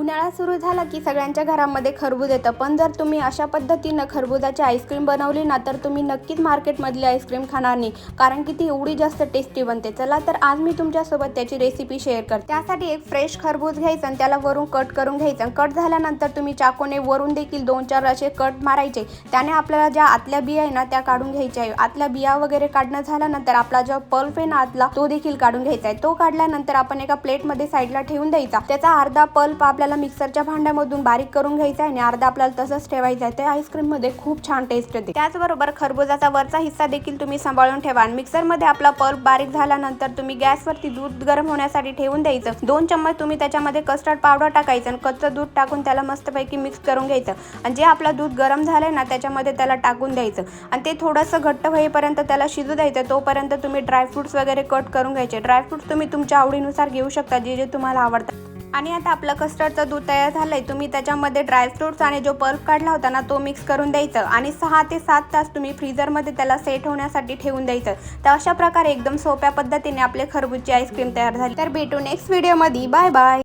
उन्हाळा सुरू झाला की सगळ्यांच्या घरामध्ये खरबूज येतं, पण जर तुम्ही अशा पद्धतीनं खरबुजाची आईस्क्रीम बनवली ना तर तुम्ही नक्कीच मार्केटमधली आईस्क्रीम खाणार नाही, कारण की ती एवढी जास्त टेस्टी बनते। चला तर आज मी तुमच्यासोबत त्याची रेसिपी शेअर करते। त्यासाठी एक फ्रेश खरबूज घ्यायचं आणि त्याला वरून कट करून घ्यायचं। कट झाल्यानंतर तुम्ही चाकूने वरून देखील 2-4 असे कट मारायचे। त्याने आपल्याला ज्या आतल्या बिया आहे ना त्या काढून घ्यायच्या आहे। आतल्या बिया वगैरे काढणं झाल्यानंतर आपला जो पल्प आहे ना आतला तो देखील काढून घ्यायचा आहे। तो काढल्यानंतर आपण एका प्लेटमध्ये साईडला ठेवून द्यायचा। त्याचा अर्धा पल्प आपल्याला मिक्सरच्या भांड्यामधून बारीक करून घ्यायचा आहे आणि अर्धा आपल्याला तसंच ठेवायचा आहे। त्या आईस्क्रीम मध्ये खूप छान टेस्ट येते। त्याचबरोबर खरबुजाचा वरचा हिस्सा देखील तुम्ही सांभाळून ठेवा। मिक्सर मध्ये आपला पल्प बारीक झाल्यानंतर तुम्ही गॅसवरती दूध गरम होण्यासाठी ठेवून द्यायचं। 2 चम्मच तुम्ही त्याच्यामध्ये कस्टर्ड पावडर टाकायचं आणि कच्चं दूध टाकून त्याला मस्तपैकी मिक्स करून घ्यायचं। आणि जे आपलं दूध गरम झालंय ना त्याच्यामध्ये त्याला टाकून द्यायचं आणि ते थोडंसं घट्ट होईपर्यंत त्याला शिजू द्यायचं। तोपर्यंत तुम्ही ड्रायफ्रुट्स वगैरे कट करून घ्यायचे। ड्रायफ्रुट्स तुम्ही तुमच्या आवडीनुसार घेऊ शकता, जे जे तुम्हाला आवडतं। आणि आता आपलं कस्टर्डचं दूध तयार झालंय। तुम्ही त्याच्यामध्ये ड्रायफ्रुट्स आणि जो पल्प काढला होता ना तो मिक्स करून द्यायचं आणि 6 ते 7 तास तुम्ही फ्रीजरमध्ये त्याला सेट होण्यासाठी ठेवून द्यायचं। तर अशा प्रकारे एकदम सोप्या पद्धतीने आपले खरबूजची आईस्क्रीम तयार झाली। तर भेटू नेक्स्ट व्हिडिओमध्ये। Bye bye.